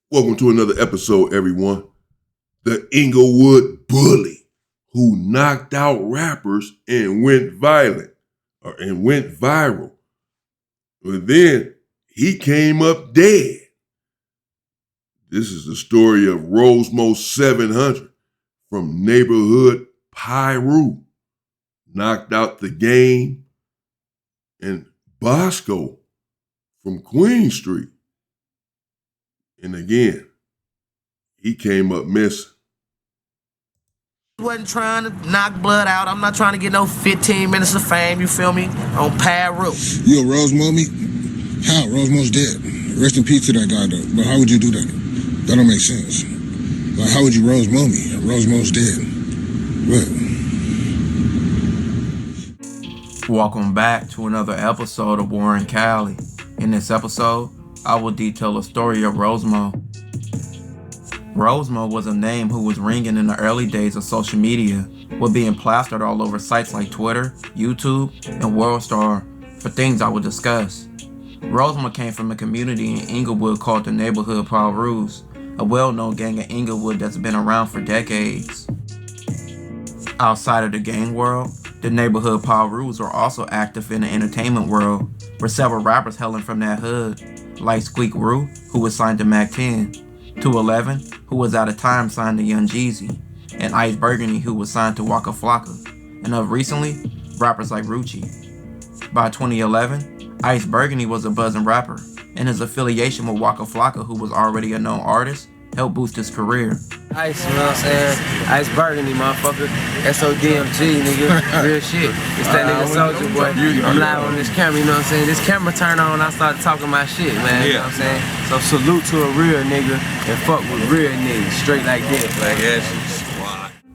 Welcome to another episode, everyone. The Inglewood bully who knocked out rappers and went viral. But then he came up dead. This is the story of Rosemo 700 from neighborhood Piru. Knocked out the game, and Bosow from Queen Street. And again, he came up missing. Wasn't trying to knock blood out. I'm not trying to get no 15 minutes of fame, you feel me, on Piru. You a Rosemo me? How? Rosemo's dead. Rest in peace to that guy, though. But how would you do that? That don't make sense. Like, how would you Rosemo me? Rosemo's dead. What? Welcome back to another episode of Warren Cali. In this episode, I will detail the story of Rosemo. Rosemo was a name who was ringing in the early days of social media, with being plastered all over sites like Twitter, YouTube, and WorldStar for things I would discuss. Rosemo came from a community in Inglewood called the neighborhood Pirus, a well-known gang in Inglewood that's been around for decades. Outside of the gang world, the neighborhood Pirus are also active in the entertainment world, with several rappers hailing from that hood, like Squeak Roo, who was signed to Mac 10, 211, who was at a time signed to Young Jeezy, and Ice Burgundy, who was signed to Waka Flocka, and of recently, rappers like Rucci. By 2011, Ice Burgundy was a buzzing rapper, and his affiliation with Waka Flocka, who was already a known artist, helped boost his career. Ice, you know what I'm saying? Ice Burgundy, motherfucker. SODMG, nigga. Real shit. It's that nigga Soldier Boy. I'm live on this camera, you know what I'm saying? This camera turned on, I started talking my shit, man. You know what I'm saying? So salute to a real nigga and fuck with real niggas. Straight like that.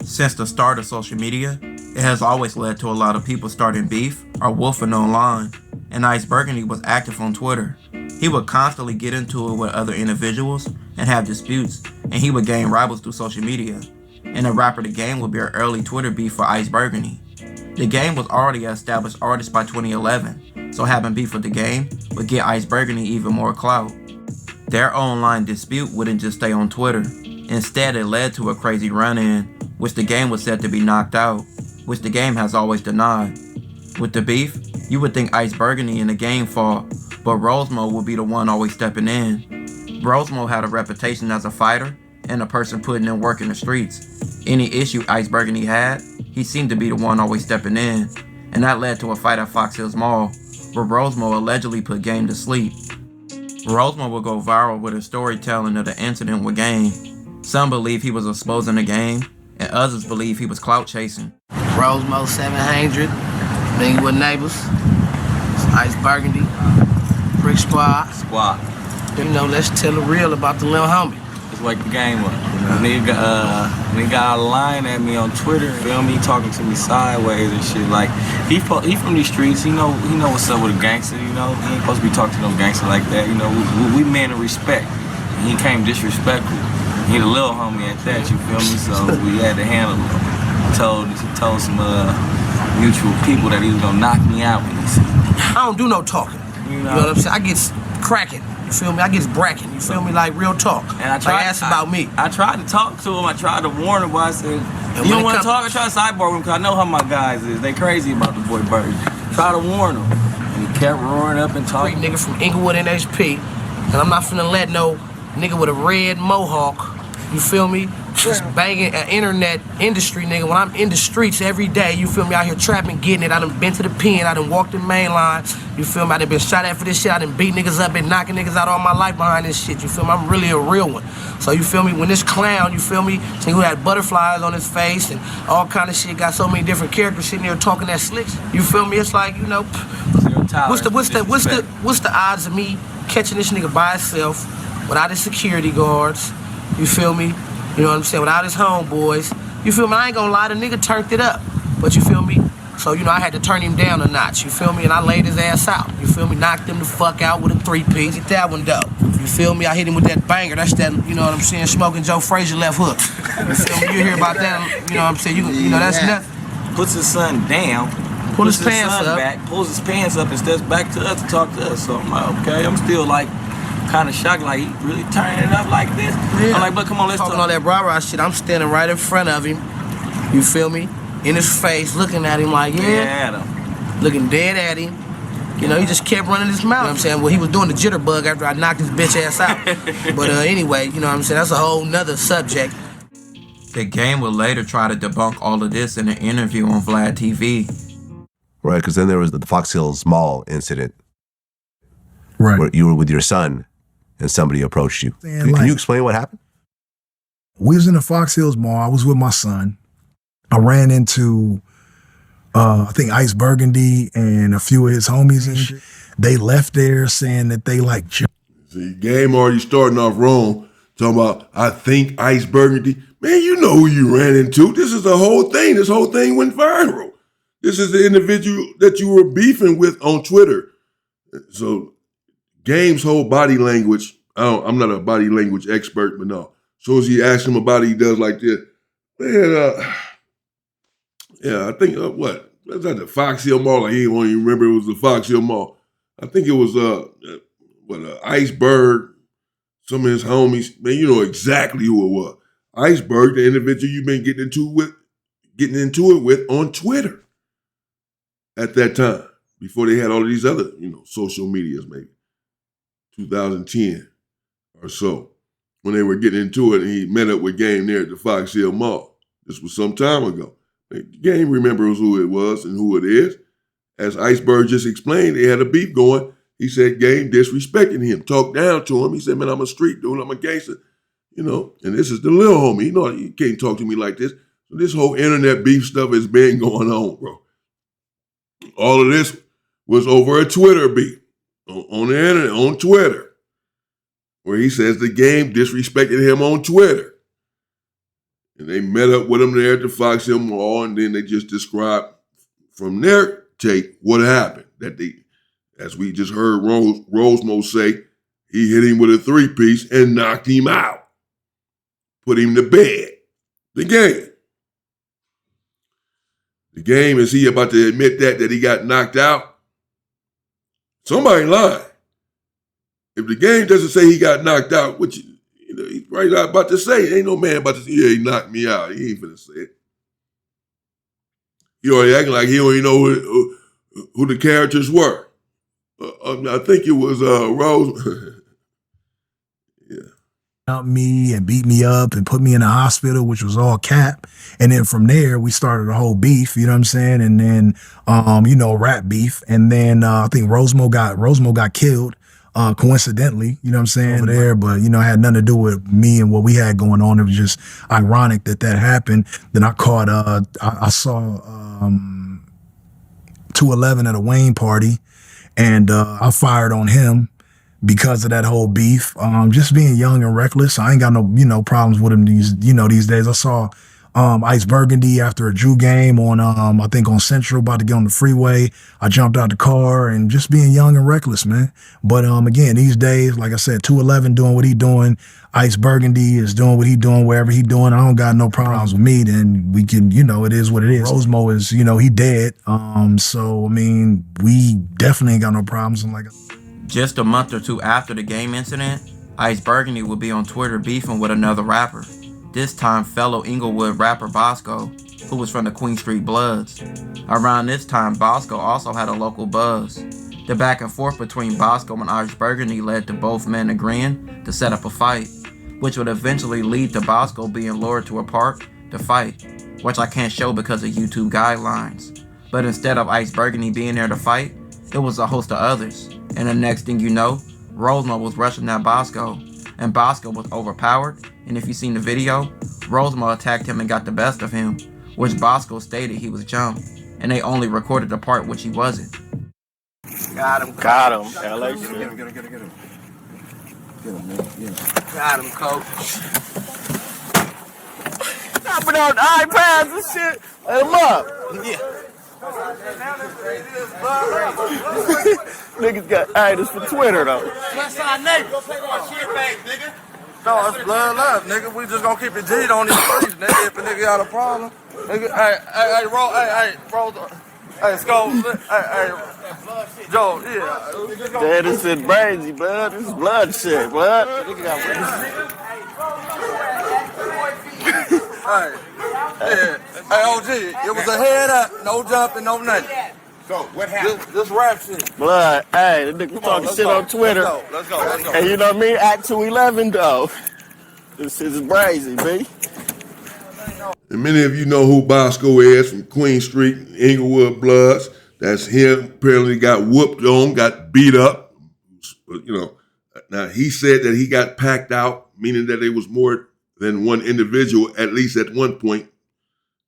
Since the start of social media, it has always led to a lot of people starting beef or wolfing online, and Ice Burgundy was active on Twitter. He would constantly get into it with other individuals and have disputes, and he would gain rivals through social media. And the rapper The Game would be an early Twitter beef for Ice Burgundy. The Game was already an established artist by 2011, so having beef with The Game would get Ice Burgundy even more clout. Their online dispute wouldn't just stay on Twitter. Instead, it led to a crazy run-in, which The Game was said to be knocked out, which The Game has always denied. With the beef, you would think Ice Burgundy and The Game fought, but Rosemo would be the one always stepping in. Rosemo had a reputation as a fighter and a person putting in work in the streets. Any issue Ice Burgundy had, he seemed to be the one always stepping in, and that led to a fight at Fox Hills Mall, where Rosemo allegedly put Game to sleep. Rosemo would go viral with his storytelling of the incident with Game. Some believe he was exposing the Game, and others believe he was clout chasing. Rosemo 700, Inglewood neighbors, Ice Burgundy, Brick Squad. You know, let's tell the real about the little homie. It's like the game up. Nigga got out of line at me on Twitter, feel me, talking to me sideways and shit. Like, he from these streets, he know what's up with a gangster, you know. He ain't supposed to be talking to no gangster like that, you know. We men of respect. And he came disrespectful. He the little homie at that, you feel me? So we had to handle him. He told some mutual people that he was gonna knock me out when he said it. I don't do no talking. You know what I'm saying? I get cracking. You feel me? I get bracking. You feel me? Like real talk. And I tried. Like, ask about me. I tried to talk to him. I tried to warn him, but I said, "You don't want to talk." I tried to sidebar him because I know how my guys is. They crazy about the boy Bird. Try to warn him, and he kept roaring up and talking. Nigga from Inglewood NHP, and I'm not finna let no nigga with a red mohawk. You feel me? Just banging an internet industry, nigga. When I'm in the streets every day, you feel me? Out here trapping, getting it. I done been to the pen. I done walked the main line. You feel me? I done been shot at for this shit. I done beat niggas up and knocking niggas out all my life behind this shit. You feel me? I'm really a real one. So you feel me? When this clown, you feel me? Nigga who had butterflies on his face and all kind of shit, got so many different characters sitting there talking that slick. You feel me? It's like, you know, what's the odds of me catching this nigga by himself without his security guards? You feel me? You know what I'm saying? Without his homeboys. You feel me? I ain't gonna lie, the nigga turned it up. But you feel me? So, you know, I had to turn him down a notch. You feel me? And I laid his ass out. You feel me? Knocked him the fuck out with a 3-piece. Get that one dope. You feel me? I hit him with that banger. That's that, you know what I'm saying, Smoking Joe Frazier left hook. You feel me? You hear about that, you know what I'm saying? You know, that's nothing. Puts his son down. Pulls his pants up. Pulls his pants up and steps back to us to talk to us. So I'm like, okay, I'm still like kind of shocked, like, he really turning it up like this? Yeah. I'm like, but come on, let's talking talk. all that rah-rah shit. I'm standing right in front of him. You feel me? In his face, looking at him like, looking dead at him. You know, he just kept running his mouth. You know what I'm saying? Well, he was doing the jitterbug after I knocked his bitch ass out. But anyway, you know what I'm saying? That's a whole nother subject. The game would later try to debunk all of this in an interview on Vlad TV. Right, because then there was the Fox Hills Mall incident. Right. Where you were with your son and somebody approached you. Can you explain what happened? We was in the Fox Hills Mall. I was with my son. I ran into, I think, Ice Burgundy and a few of his homies and shit. They left there saying that they like... See, game already starting off wrong. Talking about, I think Ice Burgundy. Man, you know who you ran into. This is the whole thing. This whole thing went viral. This is the individual that you were beefing with on Twitter. So, Game's whole body language, I'm not a body language expert, but no. So as he asked him about it, he does like this. Man, yeah, I think, what? That's at the Fox Hill Mall. Like, he didn't even remember it was the Fox Hill Mall. I think it was, Iceberg, some of his homies. Man, you know exactly who it was. Iceberg, the individual you've been getting into it with on Twitter at that time, before they had all of these other, social medias, maybe 2010 or so, when they were getting into it, and he met up with Game there at the Fox Hill Mall. This was some time ago. Game remembers who it was and who it is. As Iceberg just explained, they had a beef going. He said Game disrespecting him, talked down to him. He said, man, I'm a street dude, I'm a gangster, and this is the little homie. You can't talk to me like this. So this whole internet beef stuff has been going on, bro. All of this was over a Twitter beef on the internet, on Twitter, where he says the Game disrespected him on Twitter. And they met up with him there at the Fox Hill Mall, and then they just described from their take what happened. That they, as we just heard Rosemo say, he hit him with a 3-piece and knocked him out. Put him to bed. The Game. The Game, is he about to admit that he got knocked out? Somebody lying. If the Game doesn't say he got knocked out, which he's right out about to say, ain't no man about to say, yeah, he knocked me out. He ain't finna say it. He already acting like he don't even know who the characters were. I think it was Rose. Out me and beat me up and put me in the hospital, which was all cap. And then from there, we started a whole beef, you know what I'm saying? And then, rap beef. And then I think Rosemo got killed, coincidentally, you know what I'm saying, over there. But, it had nothing to do with me and what we had going on. It was just ironic that happened. Then I caught, I saw 211 at a Wayne party, and I fired on him because of that whole beef. Just being young and reckless. I ain't got no problems with him these days. I saw Ice Burgundy after a Drew game on I think on Central, about to get on the freeway. I jumped out the car, and just being young and reckless, man. But again, these days, like I said, 211 doing what he doing. Ice Burgundy is doing what he doing wherever he doing. I don't got no problems with me. Then we can, it is what it is. Rosemo is, he dead. So I mean, we definitely ain't got no problems. And Just a month or two after the Game incident, Ice Burgundy would be on Twitter beefing with another rapper, this time fellow Inglewood rapper Bosow, who was from the Queen Street Bloods. Around this time, Bosow also had a local buzz. The back and forth between Bosow and Ice Burgundy led to both men agreeing to set up a fight, which would eventually lead to Bosow being lured to a park to fight, which I can't show because of YouTube guidelines. But instead of Ice Burgundy being there to fight, it was a host of others. And the next thing you know, Rosemo was rushing at Bosow, and Bosow was overpowered. And if you seen the video, Rosemo attacked him and got the best of him, which Bosow stated he was jumped, and they only recorded the part which he wasn't. Got him. LA shit. Get him, man. Yeah. Got him, coach. Stopping on the iPads and shit. Let him up. Yeah. Niggas got, this for Twitter though. Westside neighbor. Go take my shit back, nigga. No, it's blood love, nigga. We just gonna keep it G'd on these streets, nigga. If a nigga got a problem, nigga, hey, roll. Hey, Skull. Hey, Joe, yeah. Yeah, this shit crazy, blood. This is blood shit, blood. Hey, yeah. Hey, OG, it was a head up, no jumping, no nothing. So, what happened? This rap shit. Blood, hey, the nigga talking shit on Twitter. Let's go. And you know what I mean? Act 211, though. This shit is crazy, B. And many of you know who Bosow is from Queen Street, Inglewood Bloods. That's him. Apparently got whooped on, got beat up. You know, now he said that he got packed out, meaning that there was more than one individual, at least at one point,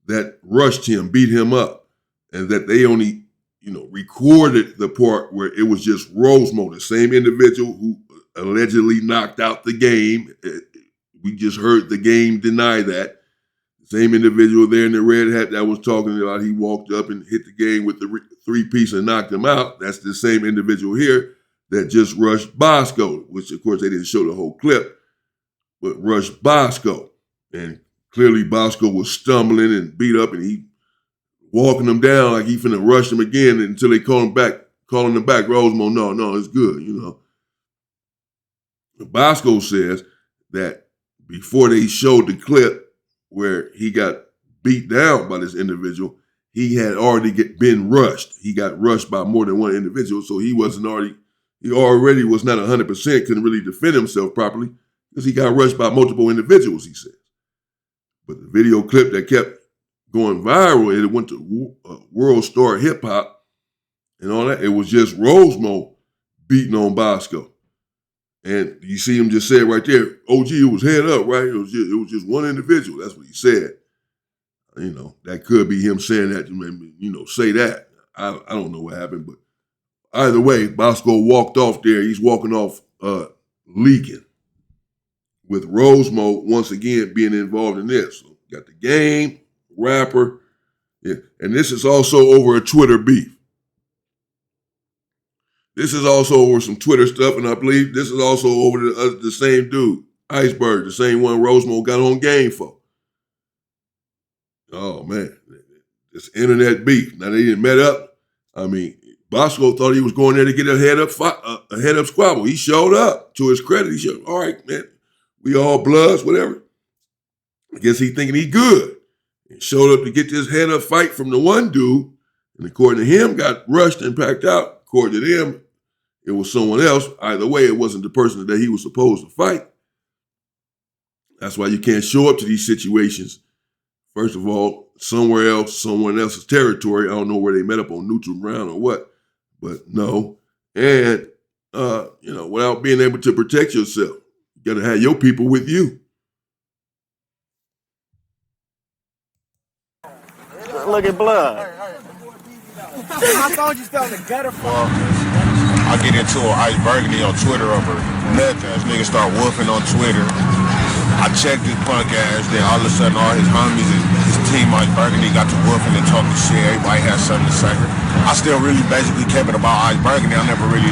that rushed him, beat him up, and that they only, recorded the part where it was just Rosemo, the same individual who allegedly knocked out the game. We just heard the game deny that. Same individual there in the red hat that was talking about he walked up and hit the game with the three-piece and knocked him out. That's the same individual here that just rushed Bosow, which, of course, they didn't show the whole clip, but rushed Bosow. And clearly Bosow was stumbling and beat up, and he walking him down like he finna rush him again until they calling him back. Rosemo, no, it's good, Bosow says that before they showed the clip, where he got beat down by this individual, he had already been rushed. He got rushed by more than one individual, so he already was not 100%, couldn't really defend himself properly because he got rushed by multiple individuals, he says. But the video clip that kept going viral, it went to World Star Hip Hop and all that. It was just Rosemo beating on Bosow. And you see him just say it right there. OG, it was head up, right? It was just one individual. That's what he said. That could be him saying that to say that. I don't know what happened, but either way, Bosow walked off there. He's walking off leaking with Rosemo once again being involved in this. So got the game, rapper, yeah. And this is also over a Twitter beef. This is also over some Twitter stuff, and I believe this is also over the same dude, Iceberg, the same one Rosemo got on game for. Oh, man. This internet beef. Now, they didn't met up. I mean, Bosow thought he was going there to get a head-up squabble. He showed up. To his credit, he showed, all right, man, we all bloods, whatever. I guess he thinking he good. He showed up to get this head-up fight from the one dude, and according to him, got rushed and packed out. According to them, it was someone else. Either way, it wasn't the person that he was supposed to fight. That's why you can't show up to these situations. First of all, somewhere else, someone else's territory. I don't know where they met up on neutral ground or what, but no. And, without being able to protect yourself, you got to have your people with you. Look at blood. I thought you fell in the gutter for I get into an Ice Burgundy on Twitter over nothing. This nigga start woofing on Twitter. I checked his punk ass, then all of a sudden all his homies and his team Ice Burgundy got to woofing and talking shit. Everybody had something to say. I still really basically kept it about Ice Burgundy. I never really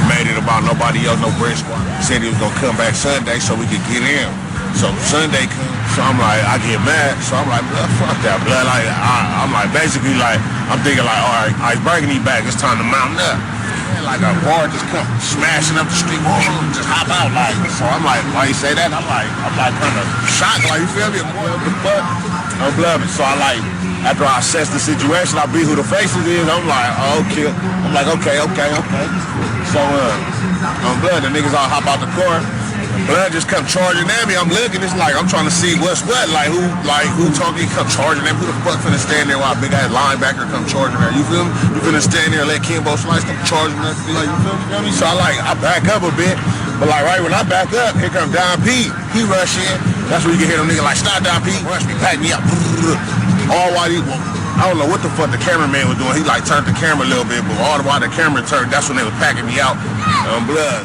made it about nobody else, no British squad. Said he was gonna come back Sunday so we could get in. So Sunday comes, so I'm like, I get mad. So I'm like, blood, fuck that, blood. I'm like, basically I'm thinking all right, Ice Burgundy back, it's time to mount up. Like a bar just come smashing up the street, just hop out so I'm like, why you say that? I'm like kind of shocked, you feel me? What the fuck? I'm bluffing. So after I assess the situation, I be who the faces is. I'm like, oh, okay. I'm like, okay. So I'm blood. The niggas all hop out the car. Blood just come charging at me. I'm looking. It's like I'm trying to see what's what. Who talking? Come charging at me. Who the fuck finna stand there while a big ass linebacker come charging at you? Feel me? You finna stand there and let Kimbo Slice come charging at me? You feel me? So I back up a bit. But right when I back up, here come Don P. He rush in. That's where you can hear them niggas stop Don P. Rush me, pack me up. All while I don't know what the fuck the cameraman was doing. He turned the camera a little bit, but all the while the camera turned, that's when they was packing me out. Blood.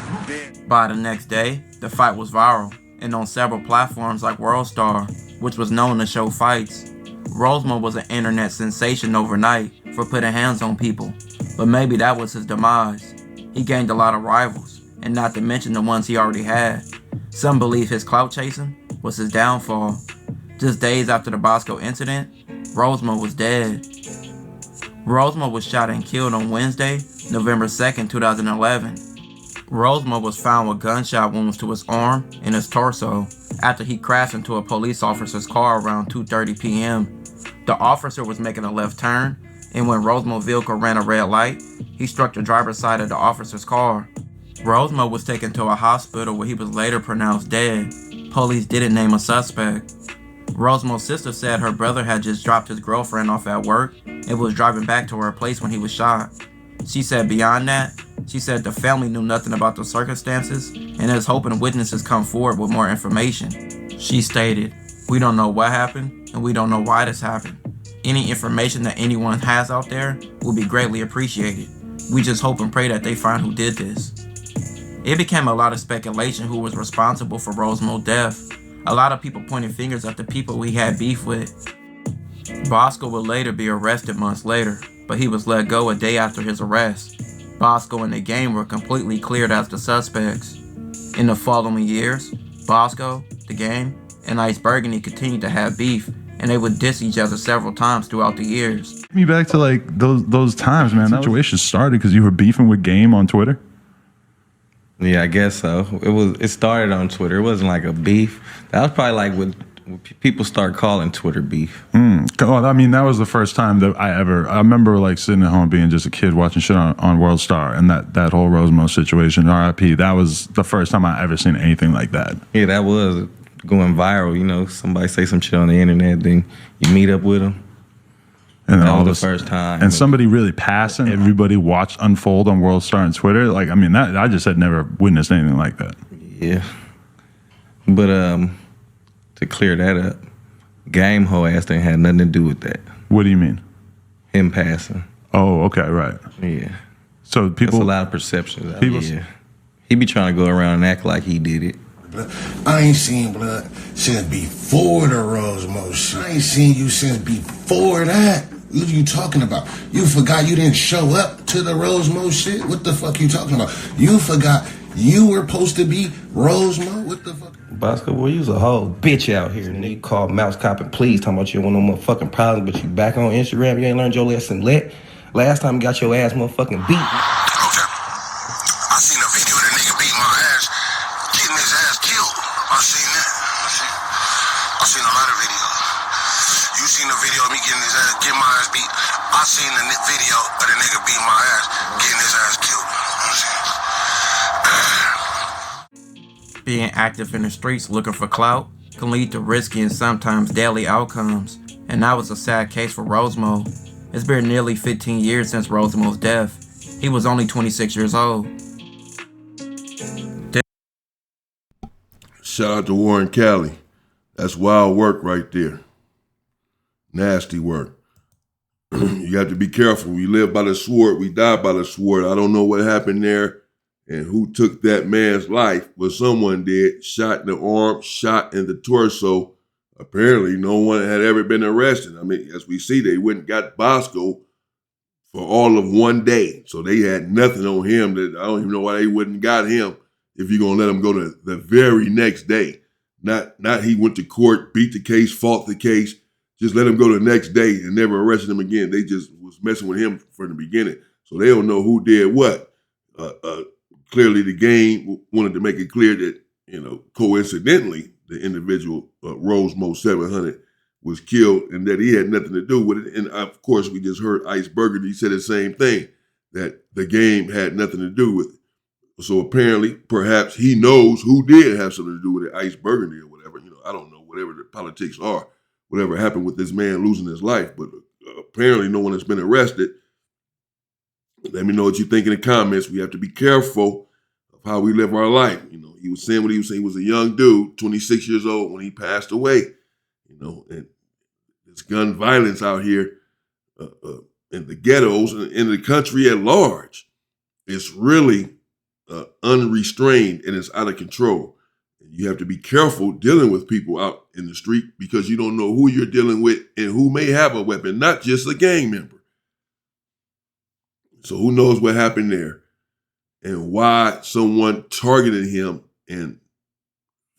By the next day, the fight was viral, and on several platforms like World Star, which was known to show fights. Rosemo was an internet sensation overnight for putting hands on people, but maybe that was his demise. He gained a lot of rivals, and not to mention the ones he already had. Some believe his clout chasing was his downfall. Just days after the Bosow incident, Rosemo was dead. Rosemo was shot and killed on Wednesday, November 2nd, 2011. Rosemo was found with gunshot wounds to his arm and his torso after he crashed into a police officer's car around 2:30 p.m. The officer was making a left turn, and when Rosemo's vehicle ran a red light, he struck the driver's side of the officer's car. Rosemo was taken to a hospital where he was later pronounced dead. Police didn't name a suspect. Rosemo's sister said her brother had just dropped his girlfriend off at work and was driving back to her place when he was shot. She said beyond that, she said the family knew nothing about the circumstances and is hoping witnesses come forward with more information. She stated, "We don't know what happened and we don't know why this happened. Any information that anyone has out there will be greatly appreciated. We just hope and pray that they find who did this." It became a lot of speculation who was responsible for Rosemo's death. A lot of people pointed fingers at the people he had beef with. Bosow would later be arrested months later, but he was let go a day after his arrest. Bosow and the gang were completely cleared as the suspects. In the following years, Bosow, the gang, and Ice Burgundy continued to have beef, and they would diss each other several times throughout the years. Take me back to like those times, man. That situation started because you were beefing with Game on Twitter. Yeah, I guess so. It started on Twitter. It wasn't like a beef. That was probably like when people start calling Twitter beef. Well, I mean, that was the first time that I remember like sitting at home being just a kid watching shit on World Star, and that whole Rosemo situation, RIP, that was the first time I ever seen anything like that. Yeah, that was going viral. You know, somebody say some shit on the internet, then you meet up with them. And then that was the first time. And somebody really passing, everybody watched unfold on World Star and Twitter. Like, I mean, I just had never witnessed anything like that. Yeah. But to clear that up, Game hoe ass thing had nothing to do with that. What do you mean? Him passing. Oh, okay, right. Yeah. So people... That's a lot of perceptions. Yeah. He be trying to go around and act like he did it. I ain't seen blood since before the Rosemo shit. I ain't seen you since before that. What are you talking about? You forgot you didn't show up to the Rosemo shit? What the fuck you talking about? You forgot you were supposed to be Rosemo? What the fuck? Bosow, boy, you was a whole bitch out here. And you called Mouse Cop and please talking about you don't want no motherfucking problems, but you back on Instagram, you ain't learned your lesson. Last time you got your ass motherfucking beat. I seen a video of the nigga beating my ass, getting his ass killed. I seen that. I seen a lot of videos. You seen the video of me getting his ass, getting my ass beat. I seen the video of the nigga beating my ass, getting his ass killed. Being active in the streets looking for clout can lead to risky and sometimes deadly outcomes, and that was a sad case for Rosemo. It's been nearly 15 years since Rosemo's death. He was only 26 years old. Shout out to Warren Cali. That's wild work right there. Nasty work. You have to be careful. We live by the sword. We die by the sword. I don't know what happened there and who took that man's life, but someone did. Shot in the arm, shot in the torso. Apparently, no one had ever been arrested. I mean, as we see, they went and got Bosow for all of one day. So they had nothing on him. That I don't even know why they wouldn't got him if you're going to let him go to the very next day. Not he went to court, beat the case, fought the case. Just let him go the next day and never arrested him again. They just was messing with him from the beginning. So they don't know who did what. Clearly, the gang wanted to make it clear that, coincidentally, the individual, Rosemo 700, was killed and that he had nothing to do with it. And of course, we just heard Ice Burgundy say the same thing, that the game had nothing to do with it. So apparently, perhaps he knows who did have something to do with it, Ice Burgundy or whatever. I don't know, whatever the politics are, whatever happened with this man losing his life. But apparently, no one has been arrested. Let me know what you think in the comments. We have to be careful of how we live our life. He was saying what he was saying. He was a young dude, 26 years old when he passed away. And this gun violence out here in the ghettos and in the country at large, it's really unrestrained and it's out of control. And you have to be careful dealing with people out in the street because you don't know who you're dealing with and who may have a weapon, not just a gang member. So who knows what happened there and why someone targeted him and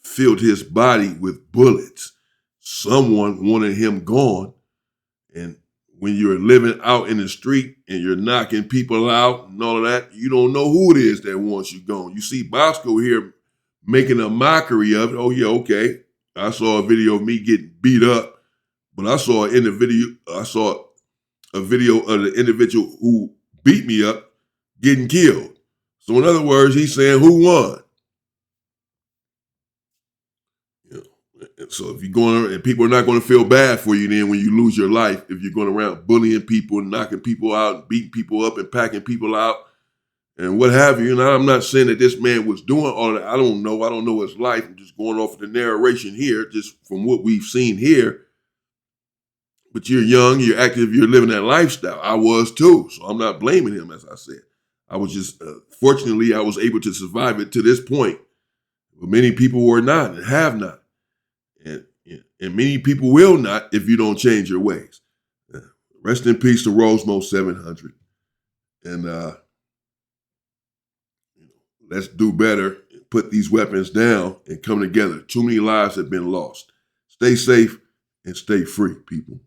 filled his body with bullets. Someone wanted him gone, and when you're living out in the street and you're knocking people out and all of that, you don't know who it is that wants you gone. You see Bosow here making a mockery of it. Oh yeah, okay. I saw a video of me getting beat up, but I saw a video of the individual who beat me up getting killed. So in other words, he's saying who won. So if you're going, and people are not going to feel bad for you then when you lose your life, if you're going around bullying people, knocking people out, beating people up and packing people out and what have you. And I'm not saying that this man was doing all that. I don't know his life. I'm just going off of the narration here, just from what we've seen here. But you're young, you're active, you're living that lifestyle. I was too. So I'm not blaming him, as I said. I was just, fortunately, I was able to survive it to this point. But many people were not and have not. And many people will not if you don't change your ways. Rest in peace to Rosemo 700. And let's do better, put these weapons down and come together. Too many lives have been lost. Stay safe and stay free, people.